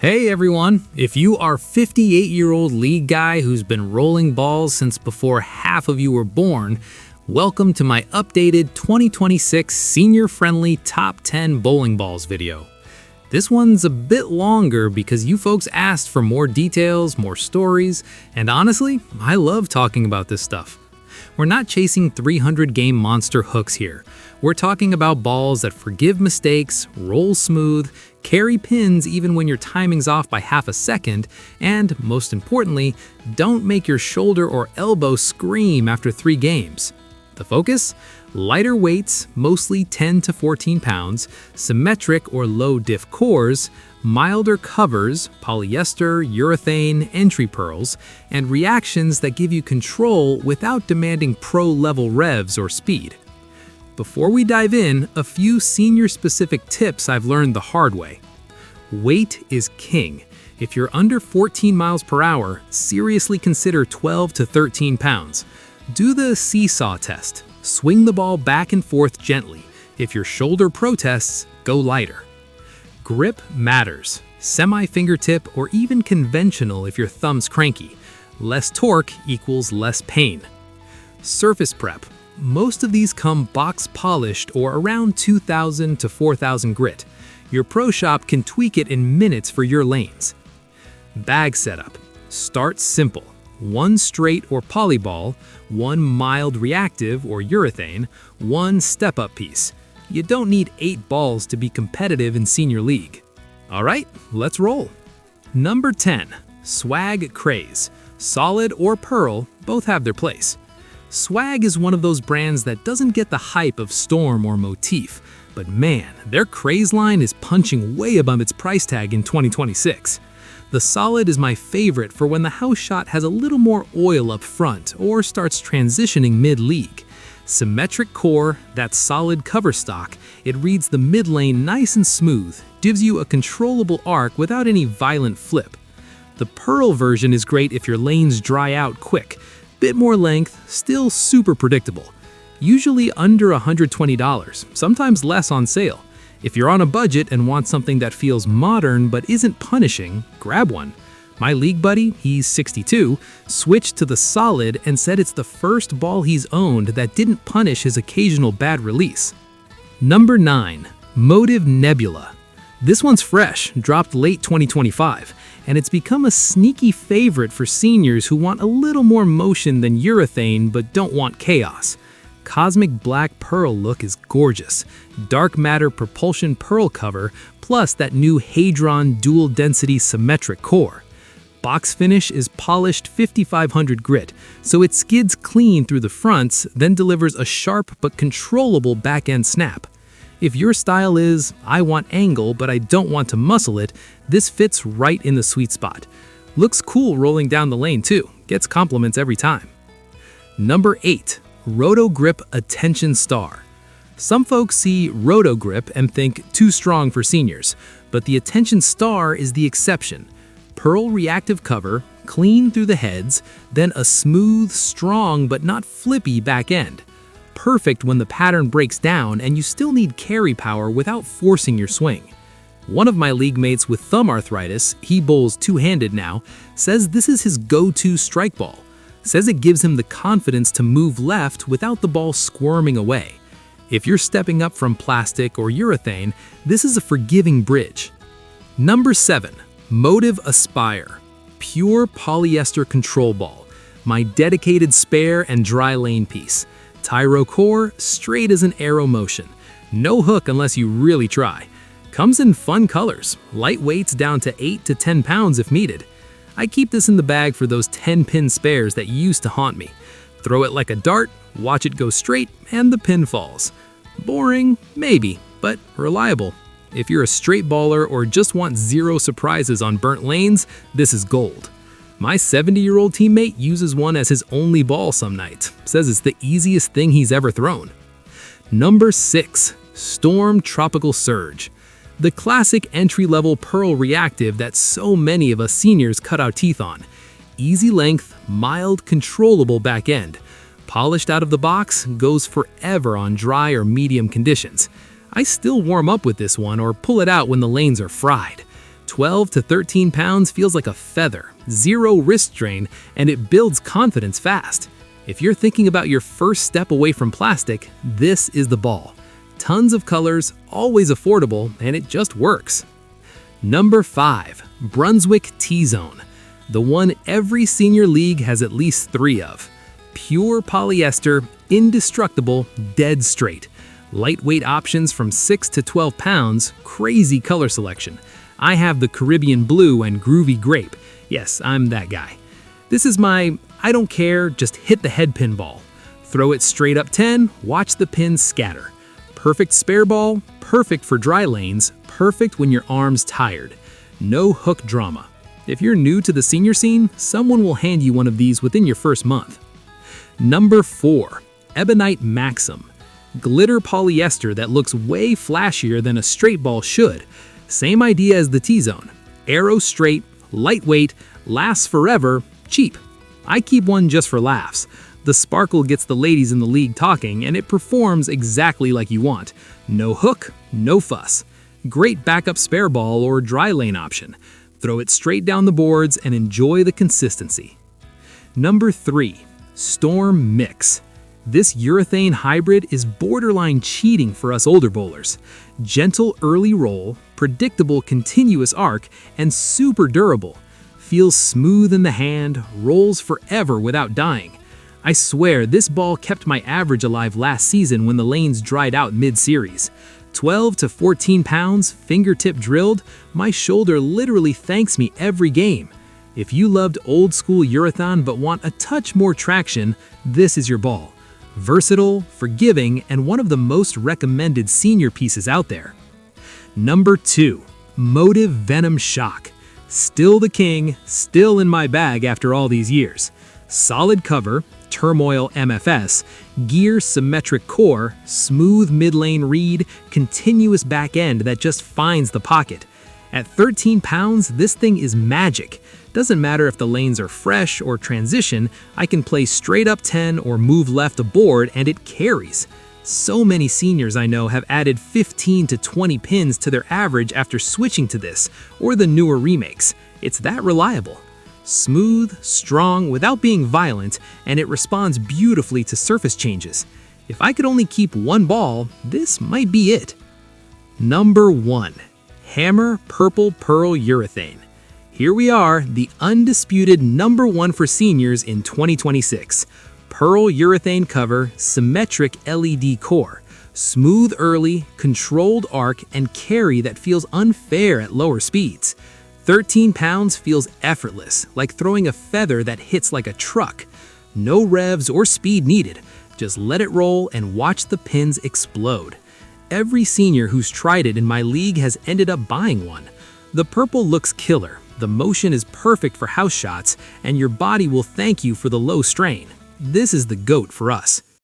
Hey everyone, if you are 58-year-old league guy who's been rolling balls since before half of you were born, welcome to my updated 2026 senior-friendly top 10 bowling balls video. This one's a bit longer because you folks asked for more details, more stories, and honestly, I love talking about this stuff. We're not chasing 300-game monster hooks here. We're talking about balls that forgive mistakes, roll smooth, carry pins even when your timing's off by half a second, and, most importantly, don't make your shoulder or elbow scream after 3 games. The focus? Lighter weights, mostly 10 to 14 pounds, symmetric or low diff cores, milder covers, polyester, urethane, entry pearls, and reactions that give you control without demanding pro-level revs or speed. Before we dive in, a few senior-specific tips I've learned the hard way. Weight is king. If you're under 14 miles per hour, seriously consider 12 to 13 pounds. Do the seesaw test. Swing the ball back and forth gently. If your shoulder protests, go lighter. Grip matters. Semi-fingertip or even conventional if your thumb's cranky. Less torque equals less pain. Surface prep. Most of these come box polished or around 2,000 to 4,000 grit. Your pro shop can tweak it in minutes for your lanes. Bag setup. Start simple. 1 straight or poly ball, 1 mild reactive or urethane, 1 step-up piece. You don't need 8 balls to be competitive in senior league. All right, let's roll. Number 10, Swag Craze. Solid or pearl, both have their place. Swag is one of those brands that doesn't get the hype of Storm or Motif, but man, their Craze line is punching way above its price tag in 2026. The Solid is my favorite for when the house shot has a little more oil up front or starts transitioning mid-league. Symmetric core, that solid cover stock, it reads the mid lane nice and smooth, gives you a controllable arc without any violent flip. The Pearl version is great if your lanes dry out quick. Bit more length, still super predictable. Usually under $120, sometimes less on sale. If you're on a budget and want something that feels modern but isn't punishing, grab one. My league buddy, he's 62, switched to the Solid and said it's the first ball he's owned that didn't punish his occasional bad release. Number 9, Motive Nebula. This one's fresh, dropped late 2025, and it's become a sneaky favorite for seniors who want a little more motion than urethane but don't want chaos. Cosmic black pearl look is gorgeous. Dark matter propulsion pearl cover, plus that new Hadron dual density symmetric core. Box finish is polished 5500 grit, so it skids clean through the fronts, then delivers a sharp but controllable back-end snap. If your style is, I want angle but I don't want to muscle it, this fits right in the sweet spot. Looks cool rolling down the lane too, gets compliments every time. Number 8. Roto Grip Attention Star. Some folks see Roto Grip and think too strong for seniors, but the Attention Star is the exception. Pearl reactive cover, clean through the heads, then a smooth, strong but not flippy back end. Perfect when the pattern breaks down and you still need carry power without forcing your swing. One of my league mates with thumb arthritis, he bowls two-handed now, says this is his go-to strike ball. Says it gives him the confidence to move left without the ball squirming away. If you're stepping up from plastic or urethane, this is a forgiving bridge. Number 7, Motive Aspire. Pure polyester control ball. My dedicated spare and dry lane piece. Tyro core, straight as an arrow motion. No hook unless you really try. Comes in fun colors, light weights down to 8 to 10 pounds if needed. I keep this in the bag for those 10-pin spares that used to haunt me. Throw it like a dart, watch it go straight, and the pin falls. Boring? Maybe, but reliable. If you're a straight baller or just want zero surprises on burnt lanes, this is gold. My 70-year-old teammate uses one as his only ball some nights. Says it's the easiest thing he's ever thrown. Number 6, Storm Tropical Surge. The classic entry-level pearl reactive that so many of us seniors cut our teeth on. Easy length, mild, controllable back end. Polished out of the box, goes forever on dry or medium conditions. I still warm up with this one or pull it out when the lanes are fried. 12 to 13 pounds feels like a feather, zero wrist strain, and it builds confidence fast. If you're thinking about your first step away from plastic, this is the ball. Tons of colors, always affordable, and it just works. Number 5. Brunswick T-Zone. The one every senior league has at least 3 of. Pure polyester, indestructible, dead straight. Lightweight options from 6 to 12 pounds, crazy color selection. I have the Caribbean blue and groovy grape. Yes, I'm that guy. This is my, I don't care, just hit the head pin ball. Throw it straight up 10, watch the pins scatter. Perfect spare ball, perfect for dry lanes, perfect when your arm's tired. No hook drama. If you're new to the senior scene, someone will hand you one of these within your first month. Number 4. Ebonite Maxim. Glitter polyester that looks way flashier than a straight ball should. Same idea as the T-Zone. Arrow straight, lightweight, lasts forever, cheap. I keep one just for laughs. The sparkle gets the ladies in the league talking, and it performs exactly like you want. No hook, no fuss. Great backup spare ball or dry lane option. Throw it straight down the boards and enjoy the consistency. Number 3. Storm Mix. This urethane hybrid is borderline cheating for us older bowlers. Gentle early roll, predictable continuous arc, and super durable. Feels smooth in the hand, rolls forever without dying. I swear this ball kept my average alive last season when the lanes dried out mid-series. 12 to 14 pounds, fingertip drilled, my shoulder literally thanks me every game. If you loved old school urethane but want a touch more traction, this is your ball. Versatile, forgiving, and one of the most recommended senior pieces out there. Number 2. Motive Venom Shock. Still the king, still in my bag after all these years. Solid cover, turmoil MFS, gear symmetric core, smooth mid-lane read, continuous back end that just finds the pocket. At 13 pounds, this thing is magic. Doesn't matter if the lanes are fresh or transition, I can play straight up 10 or move left a board and it carries. So many seniors I know have added 15 to 20 pins to their average after switching to this, or the newer remakes. It's that reliable. Smooth, strong, without being violent, and it responds beautifully to surface changes. If I could only keep one ball, this might be it. Number 1. Hammer Purple Pearl Urethane. Here we are, the undisputed number 1 for seniors in 2026. Pearl urethane cover, symmetric LED core, smooth early, controlled arc, and carry that feels unfair at lower speeds. 13 pounds feels effortless, like throwing a feather that hits like a truck. No revs or speed needed, just let it roll and watch the pins explode. Every senior who's tried it in my league has ended up buying one. The purple looks killer, the motion is perfect for house shots, and your body will thank you for the low strain. This is the GOAT for us.